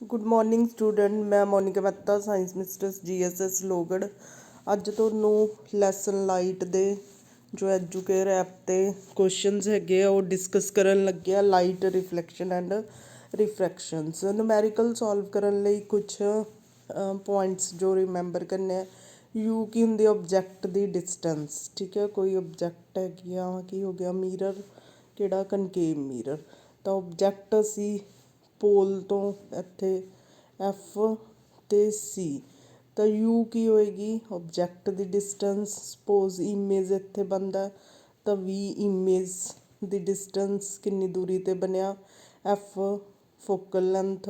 Good morning student. मैं Monika Mehta science mistress GSS लोगड़। अज तुहानू लैसन लाइट दे जो एजुकेयर ऐप ते क्वेश्चनस हैगे आ वो डिस्कस करन लगे आ। Light reflection and refractions numerical solve करन लई कुछ पॉइंट्स जो रिमैंबर करने यू की हुंदी ऑब्जैक्ट दी डिस्टेंस। ठीक है, कोई ऑब्जैक्ट हैगी आ की हो गया मीरर किहड़ा कनकेव मीरर। तो ऑब्जैक्ट असी पोल तो ਇੱਥੇ F ਤੇ C ਤਾਂ U ਕੀ ਹੋਏਗੀ ऑब्जैक्ट ਦੀ डिस्टेंस। सपोज इमेज ਇੱਥੇ बनता ਤਾਂ V इमेज ਦੀ डिस्टेंस कितनी दूरी ਤੇ ਬਣਿਆ F फोकल लेंथ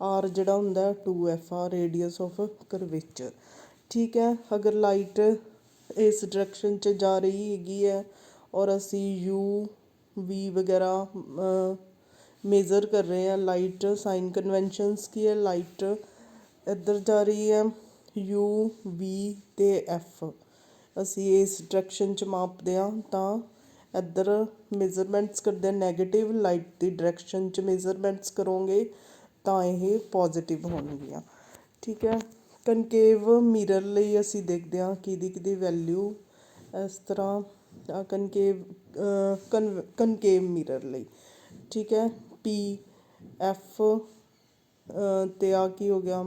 R ਜਿਹੜਾ ਹੁੰਦਾ 2F R radius of curvature. ठीक है, अगर लाइट इस डायरैक्शन 'ਚ जा रही हैगी है और ਅਸੀਂ U V वगैरह मेज़र कर रहे हैं लाइट साइन कन्वेंशनस की है। लाइट इधर जा रही है U V ते F असी इस डायरैक्शन च मापते हैं तो इधर मेजरमेंट्स करते नैगेटिव लाइट की डायरैक्शन च मेजरमेंट्स करोगे तो ये पॉजिटिव होणगियां। ठीक है, कनकेव मीरर ਲਈ ਅਸੀਂ ਦੇਖਦੇ ਹਾਂ ਕਿਹਦੀ ਵੈਲਿਊ ਇਸ ਤਰ੍ਹਾਂ ਕਨਕੇਵ ਮਿਰਰ ਲਈ। ठीक है, P F ਤੇ ਆ ਕੀ ਹੋ ਗਿਆ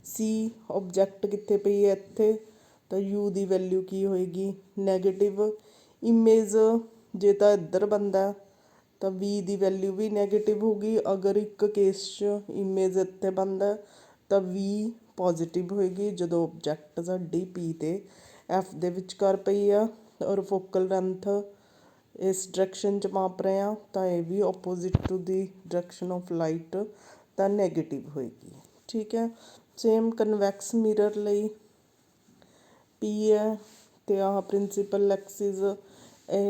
C ऑब्जैक्ट कित्थे पई है ਇੱਥੇ ਤਾਂ U ਦੀ ਵੈਲਿਊ ਕੀ ਹੋਏਗੀ ਨੈਗੇਟਿਵ। इमेज ਜੇ ਤਾਂ ਇੱਧਰ ਬਣਦਾ ਤਾਂ V ਦੀ ਵੈਲਿਊ ਵੀ ਨੈਗੇਟਿਵ ਹੋਊਗੀ। ਅਗਰ ਇੱਕ ਕੇਸ 'ਚ ਇਮੇਜ ਇੱਥੇ ਬਣਦਾ ਤਾਂ V ਪੋਜ਼ੀਟਿਵ ਹੋਏਗੀ ਜਦੋਂ ऑब्जैक्ट ਸਾਡੀ P ਤੇ F ਦੇ ਵਿਚਕਾਰ ਪਈ ਆ ਔਰ ਫੋਕਲ ਲੈਂਥ इस डायरैक्शन च माप रहे हैं तो ये भी opposite to the direction of light तो नैगेटिव होएगी। ठीक है, सेम कन्वैक्स मिरर लई P है तो आह प्रिंसीपल एक्सिस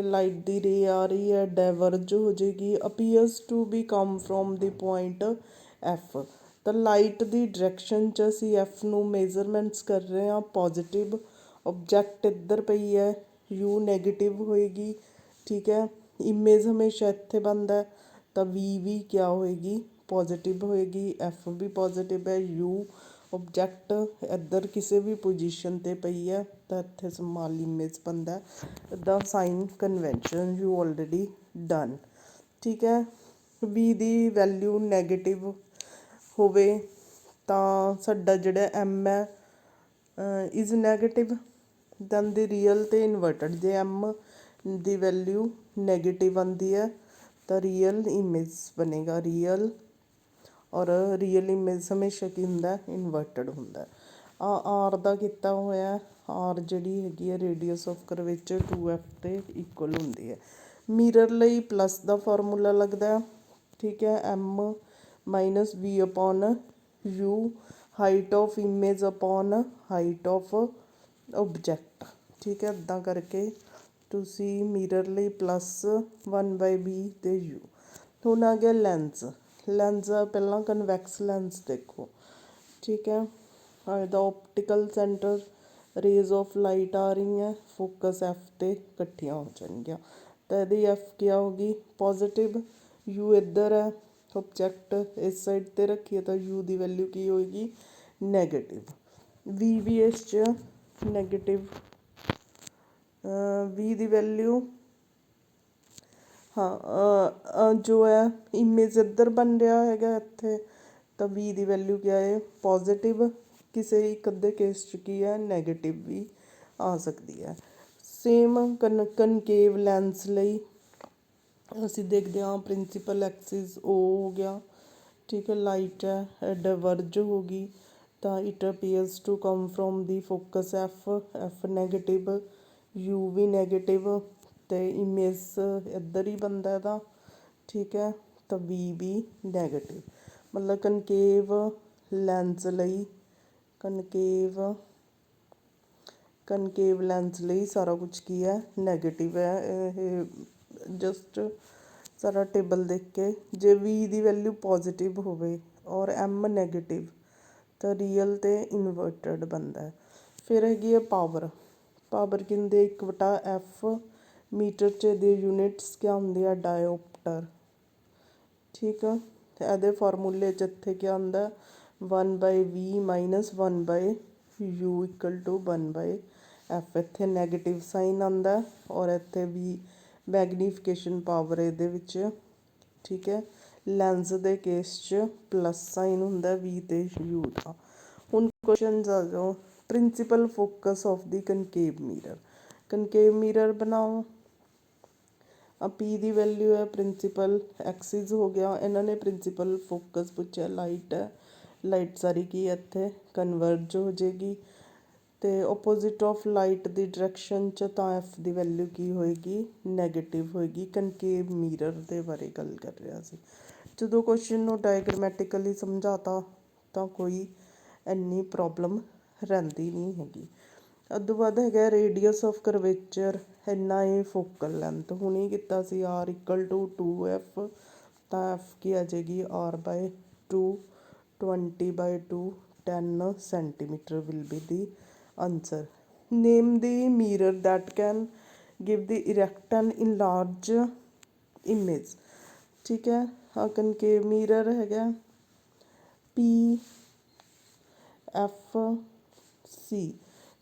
लाइट दी रे आ रही है डाइवर्ज हो जाएगी appears to be come from the point F। तो लाइट दी डायरैक्शन च असी F नू मेजरमेंट्स कर रहे हैं पॉजिटिव। ऑब्जैक्ट इधर पई है U नैगेटिव होएगी। ठीक है, इमेज हमेशा इत्थे बनता तो V भी क्या होएगी पॉजिटिव होएगी F भी पॉजिटिव है। U ऑब्जैक्ट इधर किसी भी पोजीशन ते पई है तो इत्थे स्मॉल इमेज बनता the sign convention you already done. ठीक है, V दी वैल्यू नैगेटिव होवे तो साडा जिहड़ा M है is negative than the real ते इनवर्टड। जे M दी वैल्यू नैगेटिव आती है तो रियल इमेज बनेगा रियल और रियल इमेज हमेशा की हुंदा इनवर्टड हुंदा। आर दा किता होया आर जिहड़ी हैगी है रेडियस ऑफ करवेचर 2F ते इक्वल हुंदी है। मिरर लई प्लस दा फार्मूला लगदा है। ठीक है, M minus V upon U height of image upon height of object. ठीक है, इदां करके तुसी मिरर ਲਈ प्लस 1/b ਤੇ U। ਹੁਣ ਆ ਗਿਆ ਲੈਂਸ। ਲੈਂਸ ਪਹਿਲਾਂ ਕਨਵੈਕਸ ਲੈਂਸ ਦੇਖੋ। ਠੀਕ ਹੈ, ਇਹਦਾ optical centre rays of light आ रही हैं फोकस F ਤੇ ਇਕੱਠੀਆਂ ਹੋ ਜਾਣਗੀਆਂ ਤਾਂ ਇਹਦੀ F क्या होगी पॉजिटिव। U ਇੱਧਰ है ऑब्जैक्ट इस साइड ਤੇ ਰੱਖੀਏ ਤਾਂ U ਦੀ ਵੈਲਿਊ ਕੀ ਹੋਏਗੀ ਨੈਗੇਟਿਵ। V भी इस च नैगेटिव V ਦੀ वैल्यू हाँ जो है इमेज इधर बन रहा है इत्थे तो V ਦੀ वैल्यू क्या है पॉजिटिव। किसी एक अद्धे केस च की है नैगेटिव भी आ सकती है। सेम कनकेव लैंस लई असी देखते हाँ प्रिंसीपल एक्सिस O हो गया। ठीक है, लाइट है डाइवर्ज होगी तो it appears to come from the focus F negative U भी नैगेटिव तो इमेज इधर ही बनता है। ठीक है, तो V भी नैगेटिव मतलब कनकेव लैंस लई कनकेव लैंस लई सारा कुछ की है नैगेटिव है। जस्ट सारा टेबल देख के जे V दी वैल्यू पॉजिटिव होवे और M नैगेटिव तो रियल ते इनवर्टड बनता है। फिर हैगी है पावर। पावर किंदे 1/F मीटर च दे यूनिट्स क्या होंगे डायोप्टर। ठीक है, ਤੇ ਇਹਦੇ ਫਾਰਮੂਲੇ 'ਚ ਇੱਥੇ ਕੀ ਆਉਂਦਾ 1/v minus 1/u equal to 1/f। ਇੱਥੇ ਨੈਗੇਟਿਵ ਸਾਈਨ ਆਉਂਦਾ ਔਰ ਇੱਥੇ ਵੀ ਮੈਗਨੀਫਿਕੇਸ਼ਨ ਪਾਵਰ ਇਹਦੇ ਵਿੱਚ, ਠੀਕ ਹੈ। ਲੈਂਸ ਦੇ ਕੇਸ 'ਚ ਪਲੱਸ ਸਾਈਨ ਹੁੰਦਾ v ਤੇ u ਦਾ। ਹੁਣ ਕੁਐਸਚਨਸ ਆ ਜਾਓ। Principal focus of the concave mirror, concave mirror ਬਣਾਓ। ਪੀ ਦੀ ਵੈਲਿਊ ਹੈ ਪ੍ਰਿੰਸੀਪਲ, ਐਕਸਿਸ ਹੋ ਗਿਆ। ਇਹਨਾਂ ਨੇ ਪ੍ਰਿੰਸੀਪਲ ਫੋਕਸ ਪੁੱਛਿਆ, ਲਾਈਟ ਹੈ, ਲਾਈਟ ਸਾਰੀ ਕੀ ਇੱਥੇ ਕਨਵਰਜ ਹੋ ਜਾਏਗੀ ਅਤੇ ਓਪੋਜ਼ਿਟ ਆਫ ਲਾਈਟ ਦੀ ਡਾਇਰੈਕਸ਼ਨ 'ਚ, ਤਾਂ ਐਫ ਦੀ ਵੈਲਿਊ ਕੀ ਹੋਏਗੀ ਨੈਗੇਟਿਵ ਹੋਏਗੀ। ਕਨਕੇਵ ਮਿਰਰ ਦੇ ਬਾਰੇ ਗੱਲ ਕਰ ਰਿਹਾ ਸੀ। ਜਦੋਂ ਕੁਐਸਚਨ ਨੂੰ ਡਾਇਗਰਾਮੈਟਿਕਲੀ ਸਮਝਾਤਾ ਤਾਂ ਕੋਈ ਇੰਨੀ ਪ੍ਰੋਬਲਮ ਰਹਿੰਦੀ ਨਹੀਂ ਹੈਗੀ। ਅੱਧੋਂ ਵੱਧ ਹੈਗਾ ਰੇਡੀਅਸ ਆਫ ਕਰਵੇਚਰ, ਇੰਨਾ ਇਹ ਫੋਕਲ ਲੈਂਥ ਹੁਣੀ ਕੀਤਾ ਸੀ r ਇਕੁਅਲ ਟੂ 2f, ਤਾਂ ਐਫ ਕੀ ਆ ਜਾਏਗੀ r/2, 20/2, 10 centimetre will be the answer. Name the mirror that can give the ਇਰੈਕਟ and in large image, ਠੀਕ ਹੈ। ਕਨਕੇਵ ਮਿਰਰ ਹੈਗਾ ਪੀ ਐਫ ਸੀ।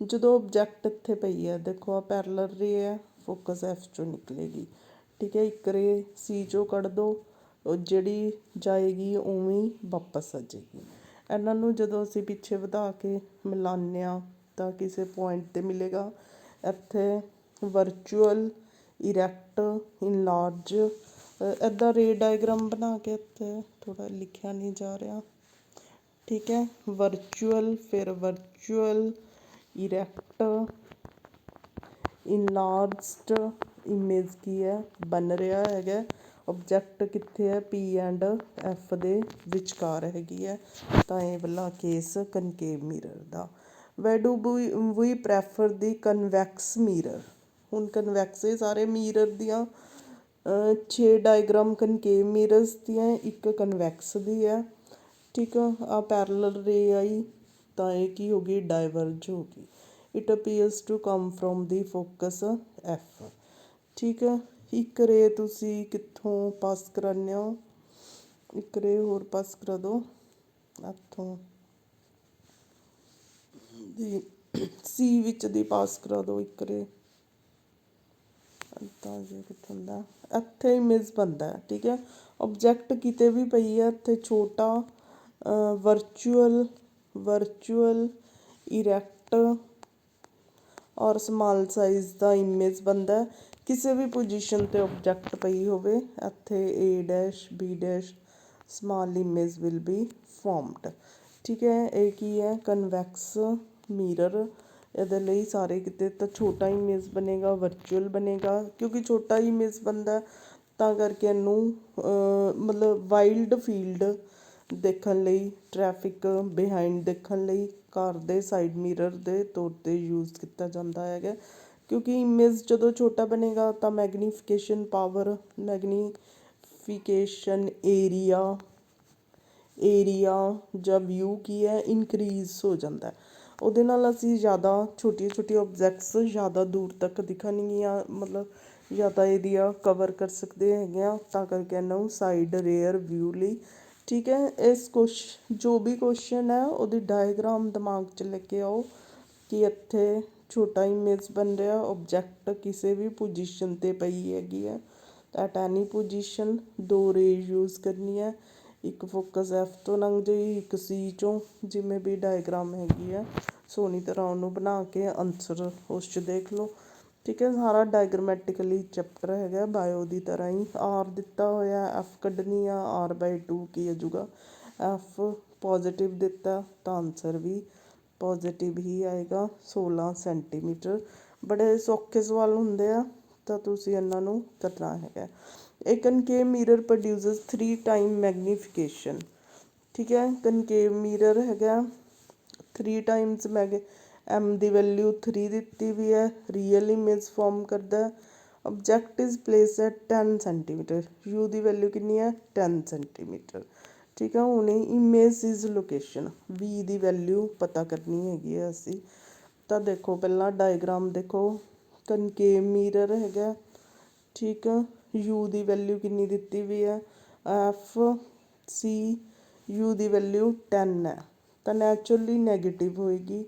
ਜਦੋਂ ਓਬਜੈਕਟ ਇੱਥੇ ਪਈ ਹੈ, ਦੇਖੋ ਆ ਪੈਰਲਰ ਰੇ ਹੈ, ਫੋਕਸ ਐਫ 'ਚੋਂ ਨਿਕਲੇਗੀ, ਠੀਕ ਹੈ। ਇੱਕ ਰੇ ਸੀ 'ਚੋਂ ਕੱਢ ਦਿਓ, ਉਹ ਜਿਹੜੀ ਜਾਏਗੀ ਉਵੇਂ ਹੀ ਵਾਪਸ ਆ ਜਾਏਗੀ। ਇਹਨਾਂ ਨੂੰ ਜਦੋਂ ਅਸੀਂ ਪਿੱਛੇ ਵਧਾ ਕੇ ਮਿਲਾਉਂਦੇ ਹਾਂ ਤਾਂ ਕਿਸੇ ਪੁਆਇੰਟ 'ਤੇ ਮਿਲੇਗਾ। ਇੱਥੇ ਵਰਚੁਅਲ, ਇਰੈਕਟ, ਇਨਲਾਰਜ, ਇੱਦਾਂ ਰੇ ਡਾਇਗਰਾਮ ਬਣਾ ਕੇ, ਇੱਥੇ ਥੋੜ੍ਹਾ ਲਿਖਿਆ ਨਹੀਂ ਜਾ ਰਿਹਾ, ਠੀਕ ਹੈ। ਵਰਚੁਅਲ, ਫਿਰ ਵਰਚੁਅਲ, ਇਰੈਕਟ, ਇਨਲਾਰਜਡ ਇਮੇਜ ਕੀ ਹੈ ਬਣ ਰਿਹਾ ਹੈਗਾ। ਓਬਜੈਕਟ ਕਿੱਥੇ ਹੈ ਪੀ ਐਂਡ ਐਫ ਦੇ ਵਿਚਕਾਰ ਹੈਗੀ ਹੈ, ਤਾਂ ਇਹ ਵਾਲਾ ਕੇਸ ਕਨਕੇਵ ਮਿਰਰ ਦਾ। ਵੈਰ do we prefer the convex mirror. ਹੁਣ ਕਨਵੈਕਸ ਇਹ ਸਾਰੇ ਮਿਰਰ ਦੀਆਂ 6 ਡਾਇਗਰਾਮ ਕਨਕੇਵ ਮਿਰਰਸ ਦੀਆਂ, ਇੱਕ ਕਨਵੈਕਸ ਦੀ ਹੈ, ਠੀਕ ਆ। ਆ ਪੈਰਲਲ ਰੇ ਆਈ ਤਾਂ ਇਹ ਕੀ ਹੋ ਗਈ ਡਾਇਵਰਜ ਹੋ ਗਈ। It appears to come from the focus F, ਠੀਕ ਆ। ਇੱਕ ਰੇ ਤੁਸੀਂ ਕਿੱਥੋਂ ਪਾਸ ਕਰਾਉਂਦੇ ਹੋ, ਇੱਕ ਰੇ ਹੋਰ ਪਾਸ ਕਰਾ ਦਿਓ ਇੱਥੋਂ ਦੀ ਸੀ ਵਿੱਚ ਦੀ ਪਾਸ ਕਰਾ ਦਿਓ ਇੱਕ ਰੇ, ਤਾਂ ਜੇ ਕਿੱਥੋਂ ਦਾ ਇੱਥੇ ਇਮੇਜ ਬਣਦਾ, ਠੀਕ ਹੈ। ਓਬਜੈਕਟ ਕਿਤੇ ਵੀ ਪਈ ਹੈ, ਇੱਥੇ ਛੋਟਾ ਵਰਚੁਅਲ, ਵਰਚੁਅਲ, ਇਰੈਕਟ ਔਰ ਸਮਾਲ ਸਾਈਜ਼ ਦਾ ਇਮੇਜ ਬਣਦਾ। ਕਿਸੇ ਵੀ ਪੋਜੀਸ਼ਨ 'ਤੇ ਓਬਜੈਕਟ ਪਈ ਹੋਵੇ, ਇੱਥੇ A', B', small image will be formed, ਠੀਕ ਹੈ। ਇਹ ਕੀ ਹੈ ਕਨਵੈਕਸ ਮਿਰਰ। ਇਹਦੇ ਲਈ ਸਾਰੇ ਕਿਤੇ ਤਾਂ ਛੋਟਾ ਇਮੇਜ ਬਣੇਗਾ, ਵਰਚੁਅਲ ਬਣੇਗਾ, ਕਿਉਂਕਿ ਛੋਟਾ ਇਮੇਜ ਬਣਦਾ ਤਾਂ ਕਰਕੇ ਇਹਨੂੰ ਮਤਲਬ ਵਾਈਲਡ ਫੀਲਡ ਦੇਖਣ ਲਈ, ਟ੍ਰੈਫਿਕ ਬਿਹਾਈਂਡ ਦੇਖਣ ਲਈ ਕਾਰ ਦੇ ਸਾਈਡ ਮਿਰਰ ਦੇ ਤੌਰ 'ਤੇ ਯੂਜ਼ ਕੀਤਾ ਜਾਂਦਾ ਹੈਗਾ। ਕਿਉਂਕਿ ਇਮੇਜ ਜਦੋਂ ਛੋਟਾ ਬਣੇਗਾ ਤਾਂ magnification power, magnification area, area ਜਾਂ ਵਿਊ ਕੀ ਹੈ ਇਨਕਰੀਜ਼ ਹੋ ਜਾਂਦਾ। ਉਹਦੇ ਨਾਲ ਅਸੀਂ ਜ਼ਿਆਦਾ ਛੋਟੀਆਂ ਛੋਟੀਆਂ ਓਬਜੈਕਟਸ ਜ਼ਿਆਦਾ ਦੂਰ ਤੱਕ ਦਿਖਣਗੀਆਂ, ਮਤਲਬ ਜ਼ਿਆਦਾ ਏਰੀਆ ਕਵਰ ਕਰ ਸਕਦੇ ਹੈਗੇ ਆ, ਤਾਂ ਕਰਕੇ ਇਹਨੂੰ ਸਾਈਡ ਰੇਅਰ ਵਿਊ ਲਈ, ਠੀਕ ਹੈ। ਇਸ ਜੋ ਵੀ ਕੁਐਸਚਨ ਹੈ ਉਹਦੀ ਡਾਇਗਰਾਮ ਦਿਮਾਗ 'ਚ ਲੈ ਕੇ ਆਓ ਕਿ ਇੱਥੇ ਛੋਟਾ ਇਮੇਜ ਬਣ ਰਿਹਾ, ਓਬਜੈਕਟ ਕਿਸੇ ਵੀ ਪੋਜੀਸ਼ਨ 'ਤੇ ਪਈ ਹੈਗੀ ਹੈ, ਐਟ ਐਨੀ ਪੋਜੀਸ਼ਨ। ਦੋ ਰੇ ਯੂਜ਼ ਕਰਨੀ ਹੈ, ਇੱਕ ਫੋਕਸ ਐਫ ਤੋਂ ਲੰਘ ਜਾਈ, ਇੱਕ ਸੀ 'ਚੋਂ, ਜਿਵੇਂ ਵੀ ਡਾਇਗਰਾਮ ਹੈਗੀ ਹੈ ਸੋਹਣੀ ਤਰ੍ਹਾਂ ਉਹਨੂੰ ਬਣਾ ਕੇ ਆਨਸਰ ਉਸ 'ਚ ਦੇਖ ਲਓ, ਠੀਕ ਹੈ। ਸਾਰਾ ਡਾਇਗਰਾਮੈਟਿਕਲੀ ਚੈਪਟਰ ਹੈਗਾ ਬਾਇਓ ਦੀ ਤਰ੍ਹਾਂ ਹੀ। ਆਰ ਦਿੱਤਾ ਹੋਇਆ, ਐਫ ਕੱਢਣੀ ਆ, r/2 ਕੀ ਆ ਜਾਊਗਾ, ਐਫ ਪੋਜ਼ੀਟਿਵ ਦਿੱਤਾ ਤਾਂ ਆਨਸਰ ਵੀ ਪੋਜ਼ੀਟਿਵ ਹੀ ਆਏਗਾ, 16 ਸੈਂਟੀਮੀਟਰ। ਬੜੇ ਸੌਖੇ ਸਵਾਲ ਹੁੰਦੇ ਆ ਤਾਂ ਤੁਸੀਂ ਇਹਨਾਂ ਨੂੰ ਕਰਨਾ ਹੈਗਾ। ਇਹ ਕਨਕੇਵ ਮਿਰਰ ਪ੍ਰੋਡਿਊਸਸ 3 ਟਾਈਮ ਮੈਗਨੀਫਿਕੇਸ਼ਨ, ਠੀਕ ਹੈ। ਕਨਕੇਵ ਮਿਰਰ ਹੈਗਾ 3 ਟਾਈਮਸ ਐਮ ਦੀ ਵੈਲਿਊ 3 ਦਿੱਤੀ ਵੀ ਹੈ, ਰੀਅਲ ਇਮੇਜ ਫੋਰਮ ਕਰਦਾ। Object is place at 10 centimetre, you the value ਕਿੰਨੀ ਹੈ 10 ਸੈਂਟੀਮੀਟਰ, ਠੀਕ ਹੈ। ਹੁਣ image is location, we the value ਪਤਾ ਕਰਨੀ ਹੈਗੀ ਹੈ ਅਸੀਂ। ਤਾਂ ਦੇਖੋ ਪਹਿਲਾਂ ਡਾਇਗਰਾਮ ਦੇਖੋ, ਕਨਕੇਵ ਮਿਰਰ ਹੈਗਾ, ਠੀਕ ਆ। ਯੂ ਦੀ ਵੈਲਿਊ ਕਿੰਨੀ ਦਿੱਤੀ ਵੀ ਹੈ, F C you the value 10 ਹੈ ਤਾਂ ਨੈਚੁਰਲੀ ਨੈਗੇਟਿਵ ਹੋਏਗੀ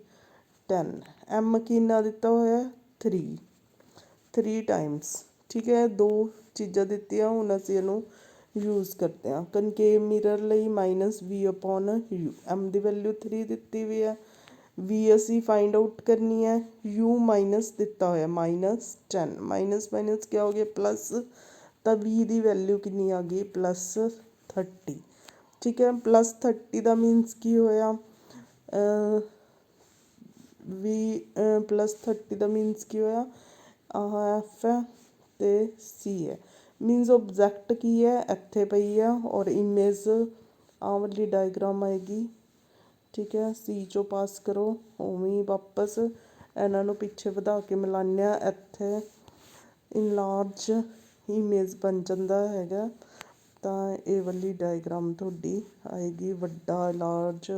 10। ਐਮ ਕਿੰਨਾ ਦਿੱਤਾ ਹੋਇਆ 3 ਟਾਈਮਸ। ਠੀਕ ਹੈ, ਦੋ ਚੀਜ਼ਾਂ ਦਿੱਤੀਆਂ, ਹੁਣ ਅਸੀਂ ਇਹਨੂੰ ਯੂਜ਼ ਕਰਦੇ ਹਾਂ। ਕਨਕੇਵ ਮਿਰਰ ਲਈ -v/u, ਐਮ ਦੀ ਵੈਲਿਊ 3 ਦਿੱਤੀ ਹੋਈ ਹੈ, ਵੀ ਅਸੀਂ ਫਾਈਂਡ ਆਊਟ ਕਰਨੀ ਹੈ, ਯੂ ਮਾਈਨਸ ਦਿੱਤਾ ਹੋਇਆ -10, ਮਾਈਨਸ ਮਾਈਨਸ ਕਿਆ ਹੋ ਗਿਆ ਪਲੱਸ, ਤਾਂ ਵੀ ਦੀ ਵੈਲਿਊ ਕਿੰਨੀ ਆ ਗਈ +30। ਠੀਕ ਹੈ, +30 ਦਾ ਮੀਨਸ ਕੀ ਹੋਇਆ, ਵੀ +30 ਦਾ ਮੀਨਸ ਕੀ ਹੋਇਆ, ਆਹ ਐਫ ਹੈ ਅਤੇ ਸੀ ਹੈ। ਮੀਨਸ ਓਬਜੈਕਟ ਕੀ ਹੈ ਇੱਥੇ ਪਈ ਆ ਔਰ ਇਮੇਜ ਆਹ ਵਾਲੀ ਡਾਇਗਰਾਮ ਆਏਗੀ। ਠੀਕ ਹੈ, ਸੀ 'ਚੋਂ ਪਾਸ ਕਰੋ, ਉਵੇਂ ਹੀ ਵਾਪਸ ਇਹਨਾਂ ਨੂੰ ਪਿੱਛੇ ਵਧਾ ਕੇ ਮਿਲਾਉਂਦੇ ਹਾਂ, ਇੱਥੇ ਇਨਲਾਰਜ ਇਮੇਜ ਬਣ ਜਾਂਦਾ ਹੈਗਾ। ਤਾਂ ਇਹ ਵਾਲੀ ਡਾਇਗਰਾਮ ਤੁਹਾਡੀ ਆਏਗੀ, ਵੱਡਾ ਲਾਰਜ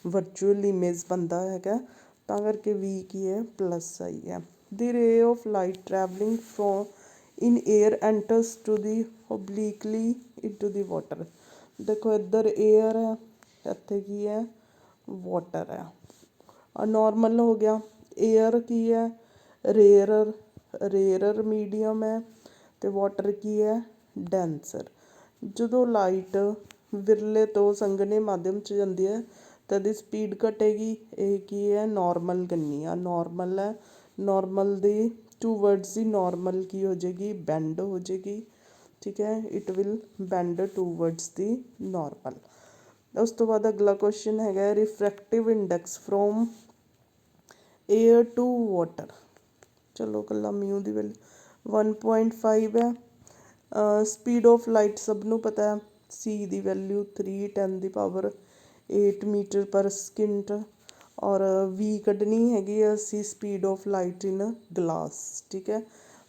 ਵਰਚੁਅਲ ਇਮੇਜ ਬਣਦਾ ਹੈਗਾ, ਤਾਂ ਕਰਕੇ ਵੀ ਕੀ ਹੈ ਪਲੱਸ ਆਈ ਹੈ। The ray of light travelling from in air enters to the obliquely into the water. ਦੇਖੋ ਇੱਧਰ ਏਅਰ ਹੈ, ਇੱਥੇ ਕੀ ਹੈ ਵਾਟਰ ਹੈ। ਨੋਰਮਲ ਹੋ ਗਿਆ, ਏਅਰ ਕੀ ਹੈ ਰੇਅਰਰ ਮੀਡੀਅਮ ਹੈ, ਅਤੇ ਵਾਟਰ ਕੀ ਹੈ ਡੈਂਸਰ। ਜਦੋਂ ਲਾਈਟ ਵਿਰਲੇ ਤੋਂ ਸੰਘਣੇ ਮਾਧਿਅਮ 'ਚ ਜਾਂਦੀ ਹੈ ਤਾਂ ਇਹਦੀ ਸਪੀਡ ਘਟੇਗੀ, ਇਹ ਕੀ ਹੈ ਨੋਰਮਲ ਕਰਨੀ ਆ, ਨੋਰਮਲ ਹੈ, ਨੋਰਮਲ ਦੀ ਟੂਵਰਡਸ ਦੀ ਨੋਰਮਲ ਕੀ ਹੋ ਜਾਏਗੀ ਬੈਂਡ ਹੋ ਜਾਏਗੀ। ਠੀਕ ਹੈ, it will bend towards the normal. ਉਸ ਤੋਂ ਬਾਅਦ ਅਗਲਾ ਕੁਐਸਚਨ ਹੈਗਾ refractive index from air to water. ਚਲੋ ਇਕੱਲਾ ਮਿਊ ਦੀ ਵੈਲਿਊ 1.5 ਹੈ। ਸਪੀਡ ਆਫ ਲਾਈਟ ਸਭ ਨੂੰ ਪਤਾ ਹੈ, ਸੀ ਦੀ ਵੈਲਿਊ 3 10⁸ ਮੀਟਰ ਪਰ ਸਕਿੰਟ, ਔਰ ਵੀ ਕੱਢਣੀ ਹੈਗੀ ਆ ਅਸੀਂ speed of light in glass. ਠੀਕ ਹੈ,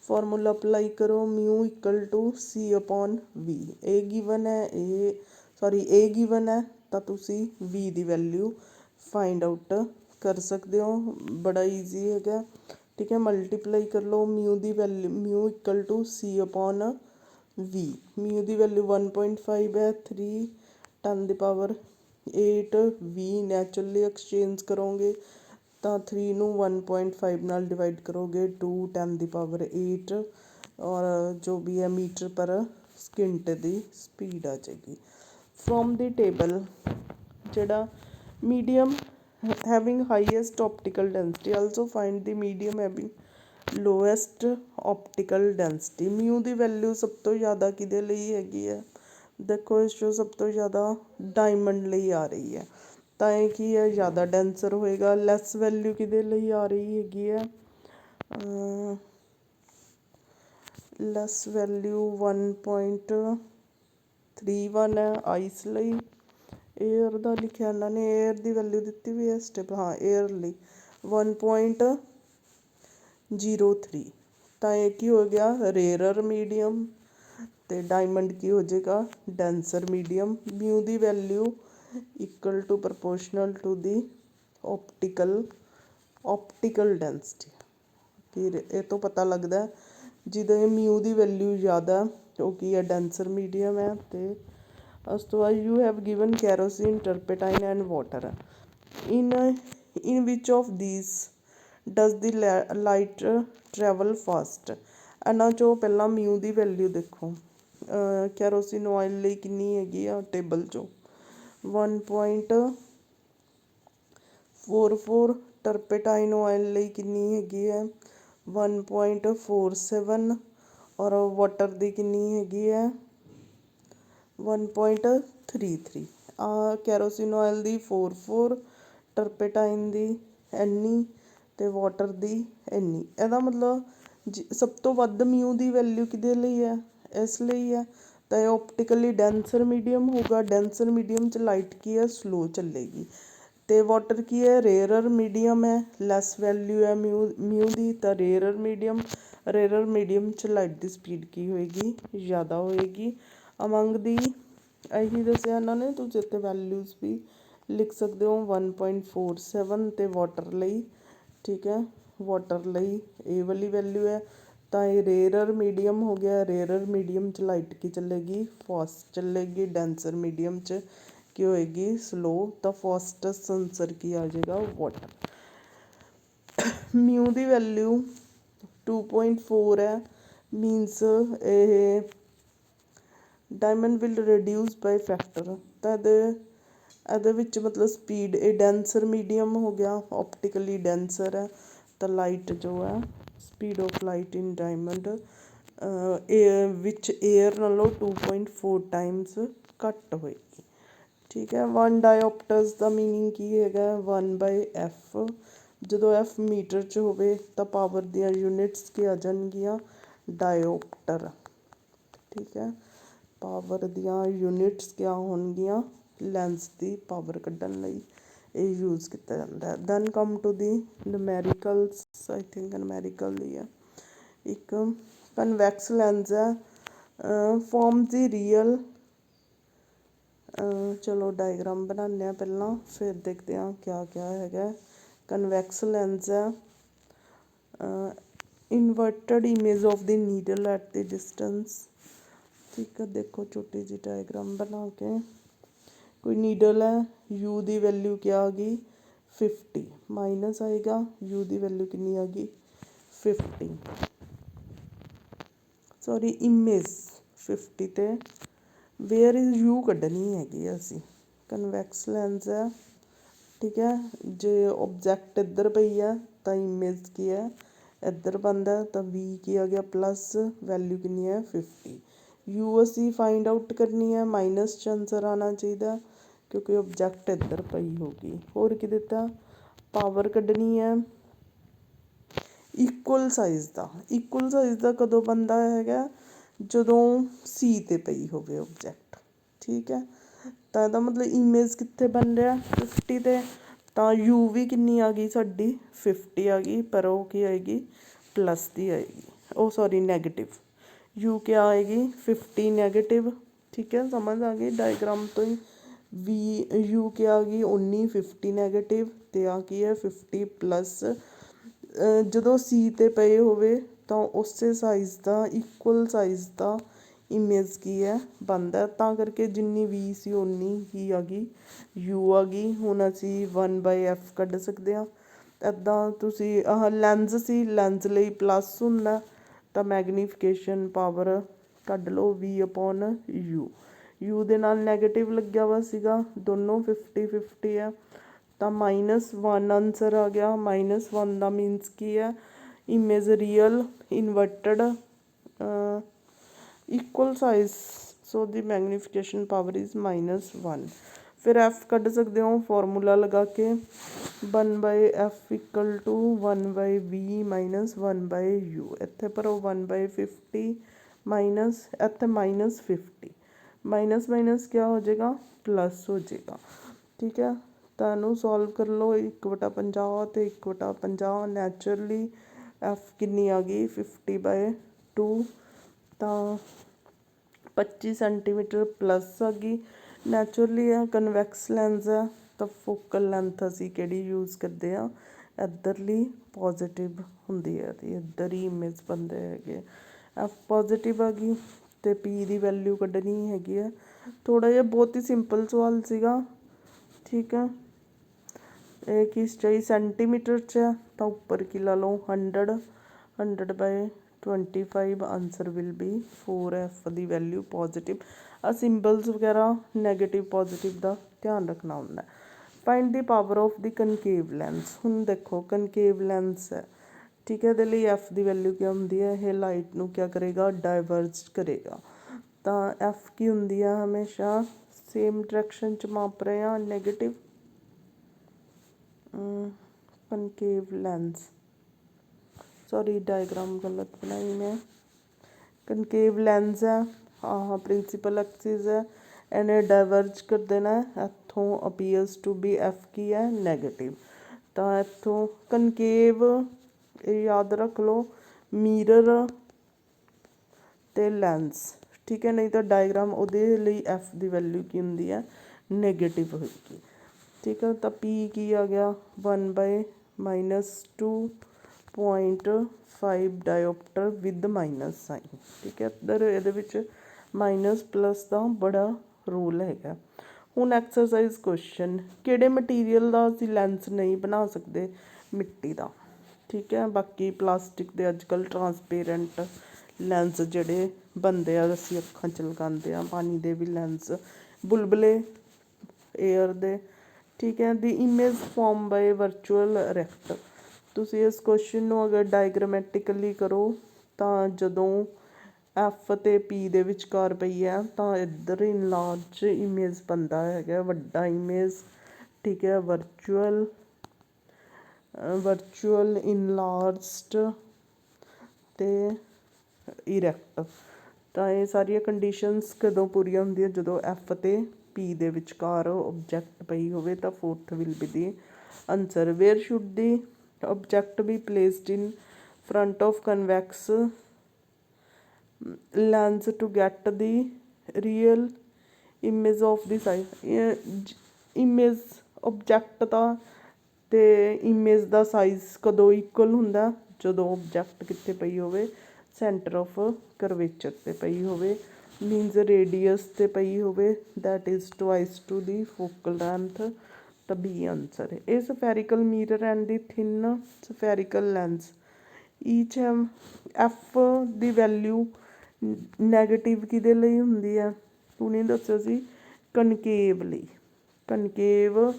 ਫਾਰਮੂਲਾ ਅਪਲਾਈ ਕਰੋ, ਮਿਊ = C/v। ਇਹ ਗਿਵਨ ਹੈ, ਇਹ ਗਿਵਨ ਹੈ, ਤਾਂ ਤੁਸੀਂ ਵੀ ਦੀ ਵੈਲਿਊ ਫਾਈਂਡ ਆਊਟ ਕਰ ਸਕਦੇ ਹੋ, ਬੜਾ ਈਜ਼ੀ ਹੈਗਾ। ਠੀਕ ਹੈ, ਮਲਟੀਪਲਾਈ ਕਰ ਲਓ, ਮਿਊ ਦੀ ਵੈਲਿਊ ਮਿਊ = C/v। ਮਿਊ ਦੀ ਵੈਲਿਊ 1.5 ਹੈ, 3 10⁸ ਵੀ ਨੈਚੁਰਲੀ ਐਕਸਚੇਂਜ ਕਰੋਗੇ ਤਾਂ 3 ਨੂੰ 1.5 ਨਾਲ ਡਿਵਾਈਡ ਕਰੋਗੇ 2 10⁸, ਔਰ ਜੋ ਵੀ ਹੈ ਮੀਟਰ ਪਰ ਸਕਿੰਟ ਦੀ ਸਪੀਡ ਆ ਜਾਏਗੀ। ਫਰੋਮ ਦੀ ਟੇਬਲ ਜਿਹੜਾ medium having highest optical density, also find the medium having lowest optical density. Mu ਦੀ ਵੈਲਿਊ ਸਭ ਤੋਂ ਜ਼ਿਆਦਾ ਕਿਹਦੇ ਲਈ ਹੈਗੀ ਹੈ, ਦੇਖੋ ਇਸ 'ਚੋਂ ਸਭ ਤੋਂ ਜ਼ਿਆਦਾ ਡਾਇਮੰਡ ਲਈ ਆ ਰਹੀ ਹੈ, ਤਾਂ ਇਹ ਕੀ ਹੈ ਜ਼ਿਆਦਾ ਡੈਂਸਰ ਹੋਏਗਾ। ਲੈਸ ਵੈਲਿਊ ਕਿਹਦੇ ਲਈ ਆ ਰਹੀ ਹੈਗੀ ਹੈ, ਲੈਸ ਵੈਲਿਊ 1.31 ਹੈ ਆਈਸ ਲਈ। ਏਅਰ ਦਾ ਲਿਖਿਆ ਇਹਨਾਂ ਨੇ, ਏਅਰ ਦੀ ਵੈਲਿਊ ਦਿੱਤੀ ਵੀ ਹੈ ਸਟੈਪ, ਹਾਂ ਏਅਰ ਲਈ 1.03, ਤਾਂ ਇਹ ਕੀ ਹੋ ਗਿਆ ਰੇਅਰਰ ਮੀਡੀਅਮ, ਅਤੇ ਡਾਇਮੰਡ ਕੀ ਹੋ ਜਾਏਗਾ ਡੈਂਸਰ ਮੀਡੀਅਮ। ਮਿਊ ਦੀ value = ਪ੍ਰਪੋਰਸ਼ਨਲ to the optical density. ਇਹ ਤੋਂ ਪਤਾ ਲੱਗਦਾ ਜਿਹਦੇ ਮਿਊ ਦੀ ਵੈਲਿਊ ਜ਼ਿਆਦਾ ਉਹ ਕੀ ਹੈ ਡੈਂਸਰ ਮੀਡੀਅਮ ਹੈ। ਅਤੇ ਉਸ ਤੋਂ ਬਾਅਦ you have given kerosene, turpentine and water. In which of these does the light travel fast. ਇਹਨਾਂ 'ਚੋਂ ਪਹਿਲਾਂ ਮਿਊ ਦੀ ਵੈਲਿਊ ਦੇਖੋ, ਕੈਰੋਸੀਨ ਆਇਲ ਲਈ ਕਿੰਨੀ ਹੈਗੀ ਆ ਟੇਬਲ 'ਚੋਂ 1.44, ਟਰਪੇਟਾਈਨ ਆਇਲ ਲਈ ਕਿੰਨੀ ਹੈਗੀ ਹੈ 1.47, ਔਰ ਵਾਟਰ ਦੀ ਕਿੰਨੀ ਹੈਗੀ ਹੈ 1.33। ਕੈਰੋਸੀਨ ਆਇਲ ਦੀ 44, ਟਰਪੇਟਾਈਨ ਦੀ ਇੰਨੀ, ਅਤੇ ਵਾਟਰ ਦੀ ਇੰਨੀ। ਇਹਦਾ ਮਤਲਬ ਸਭ ਤੋਂ ਵੱਧ ਮਿਊ ਦੀ ਵੈਲਿਊ ਕਿਹਦੇ ਲਈ ਹੈ, ਇਸ ਲਈ ਹੈ, ਤਾਂ ਇਹ ਓਪਟੀਕਲੀ ਡੈਂਸਰ ਮੀਡੀਅਮ ਹੋਊਗਾ। ਡੈਂਸਰ ਮੀਡੀਅਮ 'ਚ ਲਾਈਟ ਕੀ ਹੈ ਸਲੋ ਚੱਲੇਗੀ, ਅਤੇ ਵਾਟਰ ਕੀ ਹੈ ਰੇਅਰਰ ਮੀਡੀਅਮ ਹੈ, ਲੈਸ ਵੈਲਿਊ ਹੈ ਮਿਊ ਦੀ, ਤਾਂ ਰੇਅਰਰ ਮੀਡੀਅਮ 'ਚ ਲਾਈਟ ਦੀ ਸਪੀਡ ਕੀ ਹੋਏਗੀ ਜ਼ਿਆਦਾ ਹੋਏਗੀ। ਅਮੰਗ ਦੀ ਇਹੀ ਦੱਸਿਆ ਇਹਨਾਂ ਨੇ, ਤੁਸੀਂ ਇੱਥੇ ਵੈਲਿਊਜ਼ ਵੀ ਲਿਖ ਸਕਦੇ ਹੋ 1.47, ਅਤੇ ਵਾਟਰ ਲਈ ਠੀਕ ਹੈ ਵਾਟਰ ਲਈ ਇਹ ਵਾਲੀ ਵੈਲਿਊ ਹੈ ਤਾਂ ਇਹ ਰੇਅਰਰ ਮੀਡੀਅਮ ਹੋ ਗਿਆ। ਰੇਅਰਰ ਮੀਡੀਅਮ 'ਚ ਲਾਈਟ ਕੀ ਚੱਲੇਗੀ, ਫਾਸਟ ਚੱਲੇਗੀ। ਡੈਂਸਰ ਮੀਡੀਅਮ 'ਚ ਕੀ ਹੋਏਗੀ, ਸਲੋ। ਤਾਂ ਫਾਸਟੈਸਟ ਆਂਸਰ ਕੀ ਆ ਜਾਏਗਾ, ਵਾਟਰ। ਮਿਊ ਦੀ ਵੈਲਿਊ 2.4 ਹੈ, ਮੀਨਸ ਇਹ diamond will reduce by factor. ਤਾਂ ਇਹਦੇ ਵਿੱਚ ਮਤਲਬ ਸਪੀਡ, ਇਹ ਡੈਂਸਰ ਮੀਡੀਅਮ ਹੋ ਗਿਆ, ਆਪਟੀਕਲੀ ਡੈਂਸਰ ਹੈ। ਤਾਂ ਲਾਈਟ ਜੋ ਹੈ, speed of light in diamond ਵਿੱਚ ਏਅਰ ਨਾਲੋਂ 2.4 ਟਾਈਮਸ ਘੱਟ ਹੋਏਗੀ। ਠੀਕ ਹੈ। 1 ਡਾਇਓਪਟਰਸ ਦਾ ਮੀਨਿੰਗ ਕੀ ਹੈਗਾ, 1/f। ਜਦੋਂ f ਮੀਟਰ 'ਚ ਹੋਵੇ ਤਾਂ ਪਾਵਰ ਦੀਆਂ ਯੂਨਿਟਸ ਕੀ ਆ ਜਾਣਗੀਆਂ, ਡਾਇਓਪਟਰ। ਠੀਕ ਹੈ। ਪਾਵਰ ਦੀਆਂ ਯੂਨਿਟਸ ਕਿਆ ਹੋਣਗੀਆਂ, ਲੈਂਸ ਦੀ ਪਾਵਰ ਕੱਢਣ ਲਈ ਇਹ ਯੂਜ਼ ਕੀਤਾ ਜਾਂਦਾ ਹੈ। Then come to the numericals, I think numerical ਹੀ ਹੈ। ਇੱਕ ਕਨਵੈਕਸ ਲੈਂਸ ਹੈ, ਫੋਰਮ ਦੀ ਰੀਅਲ, ਚਲੋ ਡਾਇਗਰਾਮ ਬਣਾਉਂਦੇ ਹਾਂ ਪਹਿਲਾਂ, ਫਿਰ ਦੇਖਦੇ ਹਾਂ ਕਿਆ ਕਿਆ ਹੈਗਾ। ਕਨਵੈਕਸ ਲੈਂਸ ਹੈ, inverted image of the needle at the distance. ਠੀਕ ਹੈ, ਦੇਖੋ ਛੋਟੀ ਜਿਹੀ ਡਾਇਗਰਾਮ ਬਣਾ ਕੇ, ਕੋਈ ਨੀਡਲ ਹੈ, ਯੂ ਦੀ ਵੈਲਿਊ ਕਿਆ ਆ ਗਈ, 50 ਮਾਈਨਸ ਆਏਗਾ, ਯੂ ਦੀ ਵੈਲਿਊ ਕਿੰਨੀ ਆ ਗਈ, 50, ਸੌਰੀ ਇਮੇਜ 50 ਤੇ ਵੇਅਰ ਇਜ਼ ਯੂ ਕੱਢਣੀ ਹੈਗੀ ਅਸੀਂ। ਕਨਵੈਕਸ ਲੈਂਸ ਹੈ, ਠੀਕ ਹੈ। ਜੇ ਓਬਜੈਕਟ ਇੱਧਰ ਪਈ ਹੈ ਤਾਂ ਇਮੇਜ ਕੀ ਹੈ, ਇੱਧਰ ਬਣਦਾ। ਤਾਂ ਵੀ ਕੀ ਆ ਗਿਆ, ਪਲੱਸ ਵੈਲਿਊ ਕਿੰਨੀ ਹੈ, 50। ਯੂ ਅਸੀਂ ਫਾਈਂਡ ਆਊਟ ਕਰਨੀ ਹੈ, ਮਾਈਨਸ 'ਚ ਆਂਸਰ ਆਉਣਾ ਚਾਹੀਦਾ ਕਿਉਂਕਿ ਓਬਜੈਕਟ ਇੱਧਰ ਪਈ ਹੋਗੀ। ਹੋਰ ਕੀ ਦਿੱਤਾ, ਪਾਵਰ ਕੱਢਣੀ ਹੈ ਇਕੁਅਲ ਸਾਈਜ਼ ਦਾ। ਇਕੁਅਲ ਸਾਈਜ਼ ਦਾ ਕਦੋਂ ਬਣਦਾ ਹੈਗਾ, ਜਦੋਂ ਸੀ 'ਤੇ ਪਈ ਹੋਵੇ ਓਬਜੈਕਟ। ਠੀਕ ਹੈ। ਤਾਂ ਇਹਦਾ ਮਤਲਬ ਇਮੇਜ ਕਿੱਥੇ ਬਣ ਰਿਹਾ, 50 'ਤੇ। ਤਾਂ ਯੂ ਵੀ ਕਿੰਨੀ ਆ ਗਈ ਸਾਡੀ, 50 ਆ ਗਈ, ਪਰ ਉਹ ਕੀ ਆਏਗੀ, ਪਲੱਸ ਦੀ ਆਏਗੀ, ਉਹ ਸੌਰੀ ਨੈਗੇਟਿਵ। ਯੂ ਕਿਆ ਆਏਗੀ, 50 ਨੈਗੇਟਿਵ। ਠੀਕ ਹੈ, ਸਮਝ ਆ ਗਈ ਡਾਇਗਰਾਮ ਤੋਂ ਹੀ। ਵੀ ਯੂ ਕਿਆ ਆ ਗਈ 19, 50 ਨੈਗੇਟਿਵ, ਅਤੇ ਆ ਕੀ ਹੈ 50 ਪਲੱਸ। ਜਦੋਂ ਸੀ 'ਤੇ ਪਏ ਹੋਵੇ ਤਾਂ ਉਸੇ ਸਾਈਜ਼ ਦਾ, ਇਕੁਅਲ ਸਾਈਜ਼ ਦਾ ਇਮੇਜ ਕੀ ਹੈ, ਬਣਦਾ। ਤਾਂ ਕਰਕੇ ਜਿੰਨੀ ਵੀ ਸੀ ਓਨੀ ਹੀ ਆ ਗਈ, ਯੂ ਆ ਗਈ। ਹੁਣ ਅਸੀਂ 1/f ਕੱਢ ਸਕਦੇ ਹਾਂ। ਇੱਦਾਂ ਤੁਸੀਂ ਆਹ ਲੈਂਸ ਸੀ, ਲੈਂਸ ਲਈ ਪਲੱਸ ਹੁੰਦਾ, ਤਾਂ ਮੈਗਨੀਫਿਕੇਸ਼ਨ ਪਾਵਰ ਕੱਢ ਲਓ v/u। ਯੂ ਦੇ ਨਾਲ ਨੈਗੇਟਿਵ ਲੱਗਿਆ ਵਾ ਸੀਗਾ, ਦੋਨੋਂ 50-50 ਹੈ। ਤਾਂ -1 ਆਂਸਰ ਆ ਗਿਆ। -1 ਦਾ ਮੀਨਸ ਕੀ ਹੈ, image real, inverted, equal size, so the magnification power is -1। ਫਿਰ ਐਫ ਕੱਢ ਸਕਦੇ ਹੋ ਫਾਰਮੂਲਾ ਲਗਾ ਕੇ, 1/f = 1/v - 1/u। ਇੱਥੇ ਭਰੋ 1/50 ਮਾਈਨਸ, ਇੱਥੇ -50, ਮਾਈਨਸ ਮਾਈਨਸ ਕਿਆ ਹੋ ਜਾਏਗਾ, ਪਲੱਸ ਹੋ ਜਾਏਗਾ। ਠੀਕ ਹੈ। ਤਾਂ ਇਹਨੂੰ ਸੋਲਵ ਕਰ ਲਓ, 1/50 ਅਤੇ 1/50। ਨੈਚੁਰਲੀ ਐਫ ਕਿੰਨੀ ਆ ਗਈ, 50/2। ਤਾਂ 25 ਸੈਂਟੀਮੀਟਰ ਪਲੱਸ ਆ ਗਈ। ਨੈਚੁਰਲੀ ਹੈ, ਕਨਵੈਕਸ ਲੈਂਸ ਹੈ, ਤਾਂ ਫੋਕਲ ਲੈਂਥ ਅਸੀਂ ਕਿਹੜੀ ਯੂਜ਼ ਕਰਦੇ ਹਾਂ, ਇੱਧਰਲੀ ਪੋਜ਼ੀਟਿਵ ਹੁੰਦੀ ਹੈ, ਅਤੇ ਇੱਧਰ ਹੀ ਇਮੇਜ ਬਣਦੇ ਹੈਗੇ। ਐਫ ਪੋਜ਼ੀਟਿਵ ਆ ਗਈ, ਅਤੇ ਪੀ ਦੀ ਵੈਲਿਊ ਕੱਢਣੀ ਹੈਗੀ ਹੈ। ਥੋੜ੍ਹਾ ਜਿਹਾ ਬਹੁਤ ਹੀ ਸਿੰਪਲ ਸਵਾਲ ਸੀਗਾ। ਠੀਕ ਹੈ। ਇਹ ਕਿਸ ਚਾਹੀ ਸੈਂਟੀਮੀਟਰ 'ਚ ਹੈ, ਤਾਂ ਉੱਪਰ ਕੀ ਲਾ ਲਓ 100/25। ਆਂਸਰ ਵਿਲ ਬੀ 4f ਦੀ ਵੈਲਿਊ ਪੋਜ਼ੀਟਿਵ। ਆ ਸਿੰਬਲਸ ਵਗੈਰਾ ਨੈਗੇਟਿਵ ਪੋਜ਼ੀਟਿਵ ਦਾ ਧਿਆਨ ਰੱਖਣਾ ਹੁੰਦਾ। Find the power of the concave lens. ਹੁਣ ਦੇਖੋ ਕਨਕੇਵ ਲੈਂਸ ਹੈ, ਠੀਕ ਹੈ। ਇਹਦੇ ਲਈ ਐਫ ਦੀ ਵੈਲਿਊ ਕੀ ਹੁੰਦੀ ਹੈ, ਇਹ ਲਾਈਟ ਨੂੰ ਕਿਆ ਕਰੇਗਾ, ਡਾਇਵਰਜ ਕਰੇਗਾ। ਤਾਂ ਐਫ ਕੀ ਹੁੰਦੀ ਆ, ਹਮੇਸ਼ਾ ਸੇਮ ਡਾਇਰੈਕਸ਼ਨ 'ਚ ਮਾਪ ਰਹੇ ਹਾਂ, ਨੈਗੇਟਿਵ। ਕਨਕੇਵ ਲੈਂਸ, ਸੌਰੀ ਡਾਇਗਰਾਮ ਗਲਤ ਬਣਾਈ ਮੈਂ। ਕਨਕੇਵ ਲੈਂਸ ਹੈ, ਆਹ ਪ੍ਰਿੰਸੀਪਲ ਐਕਸਿਸ ਹੈ, ਇਹਨੇ ਡਾਇਵਰਜ ਕਰ ਦੇਣਾ। ਇੱਥੋਂ ਅਪੀਅਰਸ ਟੂ ਬੀ ਐਫ ਕੀ ਹੈ, ਨੈਗੇਟਿਵ। ਤਾਂ ਇੱਥੋਂ ਕਨਕੇਵ, ਇਹ ਯਾਦ ਰੱਖ ਲਓ, ਮਿਰਰ ਅਤੇ ਲੈਂਸ। ਠੀਕ ਹੈ। ਨਹੀਂ ਤਾਂ ਡਾਇਗਰਾਮ ਉਹਦੇ ਲਈ ਐਫ ਦੀ ਵੈਲਿਊ ਕੀ ਹੁੰਦੀ ਹੈ, ਨੈਗੇਟਿਵ ਹੋਏਗੀ। ਠੀਕ ਹੈ। ਤਾਂ ਪੀ ਕੀ ਆ ਗਿਆ, 1/-2 0.5 ਡਾਇਓਪਟਰ ਵਿਦ ਮਾਈਨਸ ਸਾਈਨ। ਠੀਕ ਹੈ, ਇੱਧਰ ਇਹਦੇ ਵਿੱਚ ਮਾਈਨਸ ਪਲੱਸ ਦਾ ਬੜਾ ਰੋਲ ਹੈਗਾ। ਹੁਣ ਐਕਸਰਸਾਈਜ਼ ਕੁਐਸਚਨ, ਕਿਹੜੇ ਮਟੀਰੀਅਲ ਦਾ ਅਸੀਂ ਲੈਂਸ ਨਹੀਂ ਬਣਾ ਸਕਦੇ? ਮਿੱਟੀ ਦਾ। ਠੀਕ ਹੈ, ਬਾਕੀ ਪਲਾਸਟਿਕ ਦੇ ਅੱਜ ਕੱਲ੍ਹ ਟਰਾਂਸਪੇਰੈਂਟ ਲੈਂਸ ਜਿਹੜੇ ਬਣਦੇ ਆ, ਅਸੀਂ ਅੱਖਾਂ 'ਚ ਲਗਾਉਂਦੇ ਹਾਂ, ਪਾਣੀ ਦੇ ਵੀ ਲੈਂਸ, ਬੁਲਬੁਲੇ ਏਅਰ ਦੇ। ਠੀਕ ਹੈ, the image form by virtual erect. ਤੁਸੀਂ ਇਸ ਕੁਐਸਚਨ ਨੂੰ ਅਗਰ ਡਾਇਗਰਾਮੈਟਿਕਲੀ ਕਰੋ ਤਾਂ ਜਦੋਂ ਐਫ ਅਤੇ ਪੀ ਦੇ ਵਿਚਕਾਰ ਪਈ ਹੈ ਤਾਂ ਇੱਧਰ ਇਨਲਾਰਜ ਇਮੇਜ ਬਣਦਾ ਹੈਗਾ, ਵੱਡਾ ਇਮੇਜ। ਠੀਕ ਹੈ, ਵਰਚੁਅਲ ਇਨਲਾਰਜਡ ਅਤੇ ਇਰੈਕਟ। ਤਾਂ ਇਹ ਸਾਰੀਆਂ ਕੰਡੀਸ਼ਨਸ ਕਦੋਂ ਪੂਰੀਆਂ ਹੁੰਦੀਆਂ? ਜਦੋਂ ਐਫ ਅਤੇ ਪੀ ਦੇ ਵਿਚਕਾਰ ਓਬਜੈਕਟ ਪਈ ਹੋਵੇ ਤਾਂ fourth will be the answer. Wear should the object be placed in front of convex lens to get the real image of the size? Image object ਦਾ ਅਤੇ ਇਮੇਜ ਦਾ ਸਾਈਜ਼ ਕਦੋਂ ਇਕੁਅਲ ਹੁੰਦਾ? ਜਦੋਂ ਓਬਜੈਕਟ ਕਿੱਥੇ ਪਈ ਹੋਵੇ? ਸੈਂਟਰ ਆਫ ਕਰਵੇਚਰ 'ਤੇ ਪਈ ਹੋਵੇ, ਮੀਨਜ਼ ਰੇਡੀਅਸ 'ਤੇ ਪਈ ਹੋਵੇ, that is twice to the focal length. ਤਾਂ ਬੀ ਆਨਸਰ ਹੈ। ਇਹ ਸਫੈਰੀਕਲ mirror and the thin ਸਫੈਰੀਕਲ lens ਈਚ F the value negative ਕਿਹਦੇ ਲਈ ਹੁੰਦੀ ਹੈ? ਉਹਨੇ ਦੱਸਿਆ ਸੀ ਕਨਕੇਵ ਲਈ। ਕਨਕੇਵ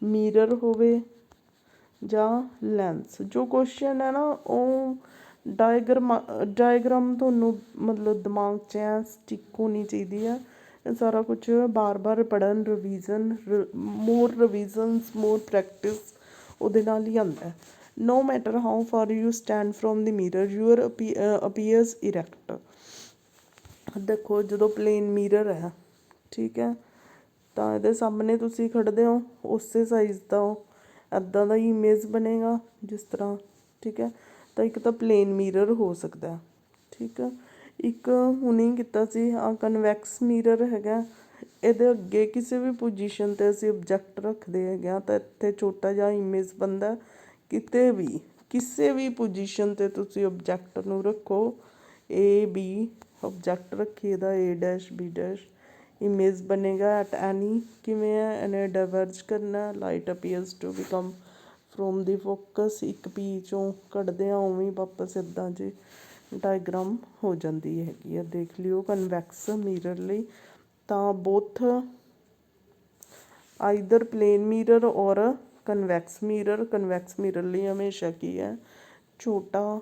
ਮਿਰਰ ਹੋਵੇ ਜਾਂ ਲੈਂਸ। ਜੋ ਕੁਐਸਚਨ ਹੈ ਨਾ ਉਹ ਡਾਇਗਰਾਮ ਤੁਹਾਨੂੰ ਮਤਲਬ ਦਿਮਾਗ 'ਚ ਐ ਸਟਿਕ ਹੋਣੀ ਚਾਹੀਦੀ ਹੈ। ਇਹ ਸਾਰਾ ਕੁਛ ਬਾਰ ਬਾਰ ਪੜ੍ਹਨ, ਰਿਵੀਜ਼ਨ, ਮੋਰ ਰਿਵੀਜ਼ਨਸ, ਮੋਰ ਪ੍ਰੈਕਟਿਸ, ਉਹਦੇ ਨਾਲ ਹੀ ਆਉਂਦਾ। No matter how far you stand from the mirror your appears erect. ਦੇਖੋ ਜਦੋਂ ਪਲੇਨ ਮਿਰਰ ਹੈ, ਠੀਕ ਹੈ, ਤਾਂ ਇਹਦੇ ਸਾਹਮਣੇ ਤੁਸੀਂ ਖੜ੍ਹਦੇ ਹੋ, ਉਸੇ ਸਾਈਜ਼ ਦਾ ਇੱਦਾਂ ਦਾ ਹੀ ਇਮੇਜ ਬਣੇਗਾ ਜਿਸ ਤਰ੍ਹਾਂ। ਠੀਕ ਹੈ, ਤਾਂ ਇੱਕ ਤਾਂ ਪਲੇਨ ਮਿਰਰ ਹੋ ਸਕਦਾ। ਠੀਕ ਹੈ, ਇੱਕ ਹੁਣੇ ਕੀਤਾ ਸੀ ਆਹ ਕਨਵੈਕਸ ਮਿਰਰ ਹੈਗਾ। ਇਹਦੇ ਅੱਗੇ ਕਿਸੇ ਵੀ ਪੋਜੀਸ਼ਨ 'ਤੇ ਅਸੀਂ ਓਬਜੈਕਟ ਰੱਖਦੇ ਹੈਗੇ ਹਾਂ ਤਾਂ ਇੱਥੇ ਛੋਟਾ ਜਿਹਾ ਇਮੇਜ ਬਣਦਾ। ਕਿਤੇ ਵੀ ਕਿਸੇ ਵੀ ਪੋਜੀਸ਼ਨ 'ਤੇ ਤੁਸੀਂ ਓਬਜੈਕਟ ਨੂੰ ਰੱਖੋ, ਏ ਬੀ ਓਬਜੈਕਟ ਰੱਖੀਏ ਦਾ A dash B dash, image ਬਣੇਗਾ ਐਟ ਐਨੀ। ਕਿਵੇਂ ਹੈ? ਇਹਨੇ ਡਾਇਵਰਜ ਕਰਨਾ, light appears to become from the focus, ਇੱਕ ਪੀ 'ਚੋਂ ਕੱਢਦੇ ਹਾਂ ਉਵੇਂ ਵਾਪਸ ਇੱਦਾਂ ਜੇ ਡਾਇਗਰਾਮ ਹੋ ਜਾਂਦੀ ਹੈਗੀ ਆ। ਦੇਖ ਲਿਓ ਕਨਵੈਕਸ ਮਿਰਰ ਲਈ ਤਾਂ ਬੋਥ ਆਈਦਰ ਪਲੇਨ ਮਿਰਰ ਔਰ ਕਨਵੈਕਸ ਮਿਰਰ। ਕਨਵੈਕਸ ਮਿਰਰ ਲਈ ਹਮੇਸ਼ਾ ਕੀ ਹੈ? ਛੋਟਾ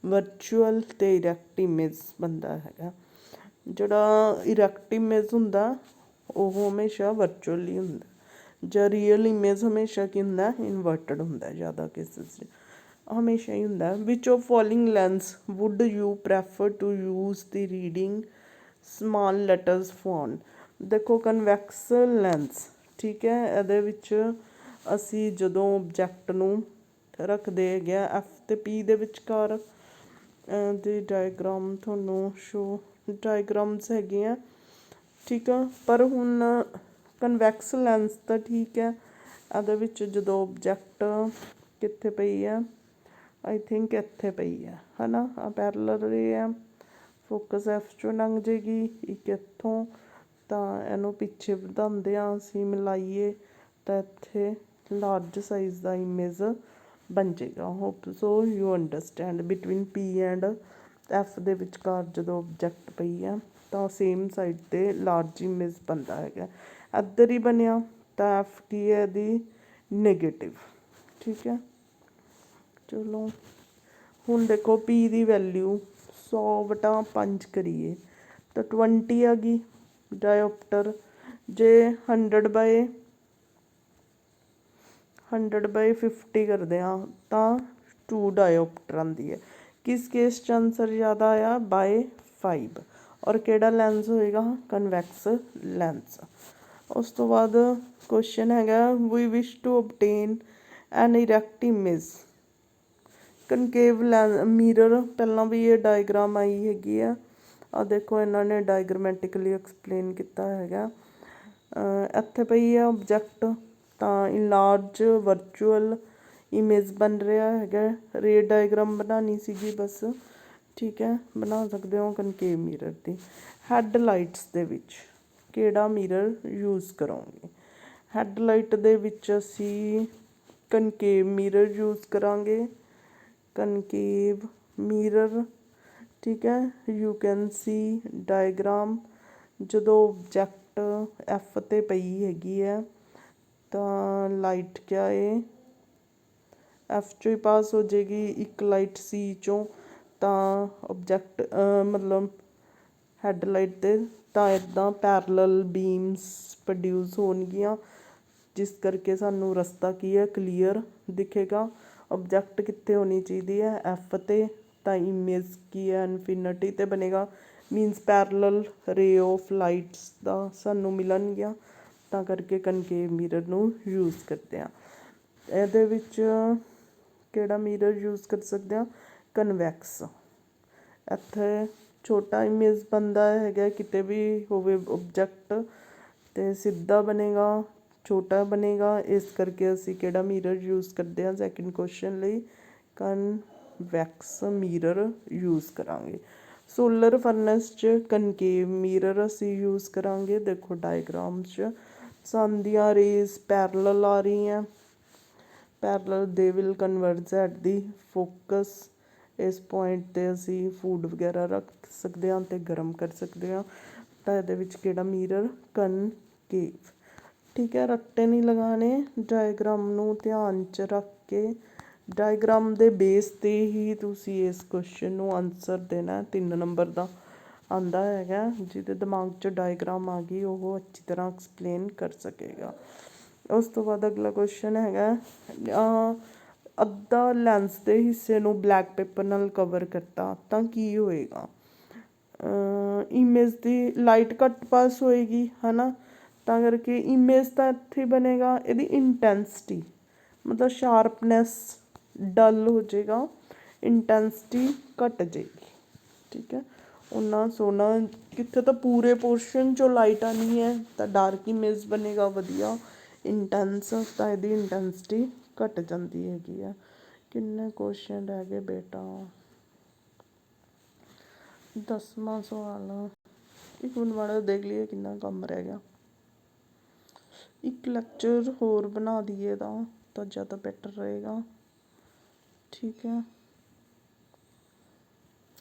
ਵਰਚੁਅਲ ਅਤੇ ਇਰੈਕਟ ਇਮੇਜ ਬਣਦਾ ਹੈਗਾ। ਜਿਹੜਾ ਇਰੈਕਟ ਇਮੇਜ ਹੁੰਦਾ ਉਹ ਹਮੇਸ਼ਾ ਵਰਚੁਅਲ ਹੀ ਹੁੰਦਾ, ਜਾਂ ਰੀਅਲ ਇਮੇਜ ਹਮੇਸ਼ਾ ਕੀ ਹੁੰਦਾ? ਇਨਵਰਟਡ ਹੁੰਦਾ ਜ਼ਿਆਦਾ ਕੇਸਿਸ 'ਚ, ਹਮੇਸ਼ਾ ਹੀ ਹੁੰਦਾ। Which of following lens would you prefer to use the reading small letters phone? ਦੇਖੋ ਕਨਵੈਕਸ ਲੈਂਸ, ਠੀਕ ਹੈ, ਇਹਦੇ ਵਿੱਚ ਅਸੀਂ ਜਦੋਂ ਓਬਜੈਕਟ ਨੂੰ ਰੱਖਦੇ ਹੈਗੇ ਆ ਐਫ ਅਤੇ ਪੀ ਦੇ ਵਿਚਕਾਰ, ਦੇ ਡਾਇਗਰਾਮ ਤੁਹਾਨੂੰ ਡਾਇਗਰਾਮਸ ਹੈਗੇ ਆ। ਠੀਕ ਆ, ਪਰ ਹੁਣ ਕਨਵੈਕਸ ਲੈਂਸ ਤਾਂ ਠੀਕ ਹੈ, ਇਹਦੇ ਵਿੱਚ ਜਦੋਂ ਓਬਜੈਕਟ ਕਿੱਥੇ ਪਈ ਹੈ? ਆਈ ਥਿੰਕ ਇੱਥੇ ਪਈ ਹੈ, ਹੈ ਨਾ, ਆਹ ਪੈਰਲਲ ਰੇ ਹੈ, ਫੋਕਸ ਐਫ 'ਚੋਂ ਲੰਘ ਜਾਏਗੀ ਇੱਕ ਇੱਥੋਂ, ਤਾਂ ਇਹਨੂੰ ਪਿੱਛੇ ਵਧਾਉਂਦੇ ਹਾਂ ਅਸੀਂ, ਮਿਲਾਈਏ ਤਾਂ ਇੱਥੇ ਲਾਰਜ ਸਾਈਜ਼ ਦਾ ਇਮੇਜ ਬਣ ਜਾਏਗਾ। Hope so you understand. Between P and F ਦੇ ਵਿਚਕਾਰ ਜਦੋਂ ਓਬਜੈਕਟ ਪਈ ਹੈ ਤਾਂ ਸੇਮ ਸਾਈਡ 'ਤੇ ਲਾਰਜ ਇਮੇਜ ਬਣਦਾ ਹੈਗਾ। ਇੱਧਰ ਹੀ ਬਣਿਆ ਤਾਂ ਐਫ ਕੀ ਹੈ? ਇਹਦੀ ਨੈਗੇਟਿਵ। ਠੀਕ ਹੈ, ਚਲੋ ਹੁਣ ਦੇਖੋ ਪੀ ਦੀ ਵੈਲਿਊ 100/5 ਕਰੀਏ ਤਾਂ 20 ਆ ਗਈ ਡਾਇਓਪਟਰ। ਜੇ 100/50 ਕਰਦੇ ਹਾਂ ਤਾਂ 2 ਡਾਇਓਪਟਰ ਆਉਂਦੀ ਹੈ। ਕਿਸ ਕੇਸ 'ਚ ਆਨਸਰ ਜ਼ਿਆਦਾ ਆਇਆ? ਬਾਏ 5। ਔਰ ਕਿਹੜਾ ਲੈਂਸ ਹੋਏਗਾ? Convex lens. ਉਸ ਤੋਂ ਬਾਅਦ ਕੁਐਸਚਨ ਹੈਗਾ ਵੀ wish to obtain an erect image concave mirror. ਪਹਿਲਾਂ ਵੀ ਇਹ ਡਾਇਗਰਾਮ ਆਈ ਹੈਗੀ ਆ, ਆਹ ਦੇਖੋ ਇਹਨਾਂ ਨੇ ਡਾਇਗਰਾਮੈਟਿਕਲੀ ਐਕਸਪਲੇਨ ਕੀਤਾ ਹੈਗਾ। ਇੱਥੇ ਪਈ ਹੈ ਓਬਜੈਕਟ ਤਾਂ ਇਨਲਾਰਜ ਵਰਚੁਅਲ ਇਮੇਜ ਬਣ ਰਿਹਾ ਹੈਗਾ, ਰੇ ਡਾਇਗਰਾਮ ਬਣਾਉਣੀ ਸੀਗੀ ਬਸ। ਠੀਕ ਹੈ, ਬਣਾ ਸਕਦੇ ਹੋ ਕਨਕੇਵ ਮਿਰਰ ਦੀ। ਹੈਡਲਾਈਟਸ ਦੇ ਵਿੱਚ ਕਿਹੜਾ ਮਿਰਰ ਯੂਜ਼ ਕਰੋਗੇ? ਹੈਡਲਾਈਟ ਦੇ ਵਿੱਚ ਅਸੀਂ ਕਨਕੇਵ ਮਿਰਰ ਯੂਜ਼ ਕਰਾਂਗੇ, ਕਨਕੇਵ ਮਿਰਰ। ਠੀਕ ਹੈ, ਯੂ ਕੈਨ ਸੀ ਡਾਇਗਰਾਮ। ਜਦੋਂ ਓਬਜੈਕਟ ਐਫ 'ਤੇ ਪਈ ਹੈਗੀ ਹੈ ਤਾਂ ਲਾਈਟ ਕਿਆ ਏ, ਐਫ 'ਚੋਂ ਹੀ ਪਾਸ ਹੋ ਜਾਏਗੀ, ਇੱਕ ਲਾਈਟ ਸੀ 'ਚੋਂ, ਤਾਂ ਓਬਜੈਕਟ ਮਤਲਬ ਹੈਡਲਾਈਟ 'ਤੇ ਤਾਂ ਇੱਦਾਂ ਪੈਰਲਲ ਬੀਮਸ ਪ੍ਰੋਡਿਊਸ ਹੋਣਗੀਆਂ, ਜਿਸ ਕਰਕੇ ਸਾਨੂੰ ਰਸਤਾ ਕੀ ਹੈ, ਕਲੀਅਰ ਦਿਖੇਗਾ। ਓਬਜੈਕਟ ਕਿੱਥੇ ਹੋਣੀ ਚਾਹੀਦੀ ਹੈ, ਐਫ 'ਤੇ, ਤਾਂ ਇਮੇਜ ਕੀ ਹੈ, ਇਨਫਿਨਿਟੀ 'ਤੇ ਬਣੇਗਾ। ਮੀਨਸ ਪੈਰਲਲ ਰੇ ਆਫ ਲਾਈਟਸ ਦਾ ਸਾਨੂੰ ਮਿਲਣਗੀਆਂ, ਤਾਂ ਕਰਕੇ ਕਨਕੇਵ ਮਿਰਰ ਨੂੰ ਯੂਜ਼ ਕਰਦੇ ਹਾਂ। ਇਹਦੇ ਵਿੱਚ ਕਿਹੜਾ ਮਿਰਰ ਯੂਜ਼ ਕਰ ਸਕਦੇ ਹਾਂ? ਕਨਵੈਕਸ। ਇੱਥੇ ਛੋਟਾ ਇਮੇਜ ਬਣਦਾ ਹੈਗਾ, ਕਿਤੇ ਵੀ ਹੋਵੇ ਓਬਜੈਕਟ, ਅਤੇ ਸਿੱਧਾ ਬਣੇਗਾ, ਛੋਟਾ ਬਣੇਗਾ। ਇਸ ਕਰਕੇ ਅਸੀਂ ਕਿਹੜਾ ਮਿਰਰ ਯੂਜ਼ ਕਰਦੇ ਹਾਂ ਸੈਕਿੰਡ ਕੁਐਸਚਨ ਲਈ? ਕਨਵੈਕਸ ਮਿਰਰ ਯੂਜ਼ ਕਰਾਂਗੇ। ਸੋਲਰ ਫਰਨੈਸ 'ਚ ਕਨਕੇਵ ਮਿਰਰ ਅਸੀਂ ਯੂਜ਼ ਕਰਾਂਗੇ। ਦੇਖੋ ਡਾਇਗਰਾਮ 'ਚ ਸਨ ਦੀਆਂ ਰੇਜ਼ ਪੈਰਲਲ ਆ ਰਹੀਆਂ, parallel they will converge at the focus. ਇਸ ਪੁਆਇੰਟ 'ਤੇ ਅਸੀਂ ਫੂਡ ਵਗੈਰਾ ਰੱਖ ਸਕਦੇ ਹਾਂ ਅਤੇ ਗਰਮ ਕਰ ਸਕਦੇ ਹਾਂ। ਤਾਂ ਇਹਦੇ ਵਿੱਚ ਕਿਹੜਾ ਮਿਰਰ? ਕਨਕੇਵ। ਠੀਕ ਹੈ, ਰੱਟੇ ਨਹੀਂ ਲਗਾਉਣੇ, ਡਾਇਗਰਾਮ ਨੂੰ ਧਿਆਨ 'ਚ ਰੱਖ ਕੇ ਡਾਇਗਰਾਮ ਦੇ ਬੇਸ 'ਤੇ ਹੀ ਤੁਸੀਂ ਇਸ ਕੁਐਸਚਨ ਨੂੰ ਆਨਸਰ ਦੇਣਾ। 3 ਨੰਬਰ ਦਾ ਆਉਂਦਾ ਹੈਗਾ, ਜਿਹਦੇ ਦਿਮਾਗ 'ਚ ਡਾਇਗਰਾਮ ਆ ਗਈ ਉਹ ਅੱਛੀ ਤਰ੍ਹਾਂ ਐਕਸਪਲੇਨ ਕਰ ਸਕੇਗਾ। ਉਸ ਤੋਂ ਬਾਅਦ ਅਗਲਾ ਕੁਐਸਚਨ ਹੈਗਾ, ਅੱਧਾ ਲੈਂਸ ਦੇ ਹਿੱਸੇ ਨੂੰ ਬਲੈਕ ਪੇਪਰ ਨਾਲ ਕਵਰ ਕਰਤਾ ਤਾਂ ਕੀ ਹੋਏਗਾ? ਇਮੇਜ ਦੀ ਲਾਈਟ ਘੱਟ ਪਾਸ ਹੋਏਗੀ, ਹੈ ਨਾ, ਤਾਂ ਕਰਕੇ ਇਮੇਜ ਤਾਂ ਇੱਥੇ ਹੀ ਬਣੇਗਾ। ਇਹਦੀ ਇੰਟੈਂਸਿਟੀ ਮਤਲਬ ਸ਼ਾਰਪਨੈਸ ਡਲ ਹੋ ਜਾਏਗਾ, ਇੰਟੈਂਸਿਟੀ ਘੱਟ ਜਾਏਗੀ। ਠੀਕ ਹੈ, ਉਹਨਾਂ ਸੋਹਣਾ ਕਿੱਥੇ ਤਾਂ ਪੂਰੇ ਪੋਰਸ਼ਨ 'ਚੋਂ ਲਾਈਟ ਆਉਣੀ ਹੈ ਤਾਂ ਡਾਰਕ ਇਮੇਜ ਬਣੇਗਾ ਵਧੀਆ ਇੰਟੈਂਸ, ਤਾਂ ਇਹਦੀ ਇੰਟੈਂਸਿਟੀ ਘੱਟ ਜਾਂਦੀ ਹੈਗੀ ਆ। ਕਿੰਨੇ ਕੁਐਸਚਨ ਰਹਿ ਗਏ ਬੇਟਾ? 10ਵਾਂ ਸਵਾਲ। ਇੱਕ ਮਿੰਟ ਮਾੜਾ ਦੇਖ ਲਈਏ ਕਿੰਨਾ ਕੰਮ ਰਹਿ ਗਿਆ। ਇੱਕ ਲੈਕਚਰ ਹੋਰ ਬਣਾ ਦਈਏ ਤਾਂ ਜ਼ਿਆਦਾ ਬੈਟਰ ਰਹੇਗਾ। ਠੀਕ ਹੈ,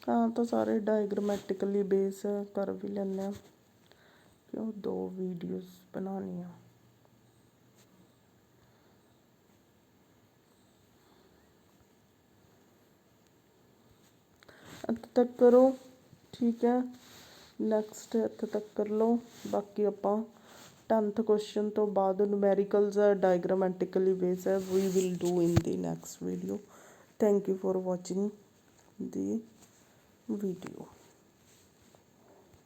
ਹਾਂ ਤਾਂ ਸਾਰੇ ਡਾਇਗਰਾਮੈਟਿਕਲੀ ਬੇਸ ਕਰ ਵੀ ਲੈਂਦੇ ਹਾਂ, ਕਿਉਂ 2 ਵੀਡੀਓਜ਼ ਬਣਾਉਣੀਆਂ। ਇੱਥੇ ਤੱਕ ਕਰੋ। ਠੀਕ ਹੈ, ਨੈਕਸਟ ਇੱਥੇ ਤੱਕ ਕਰ ਲਓ। ਬਾਕੀ ਆਪਾਂ 10th ਕੁਐਸਚਨ ਤੋਂ ਬਾਅਦ ਨੂਮੈਰੀਕਲਸ ਹੈ, ਡਾਇਗਰਾਮੈਟਿਕਲੀ ਬੇਸ ਹੈ, we will do in the next video. Thank you for watching the video.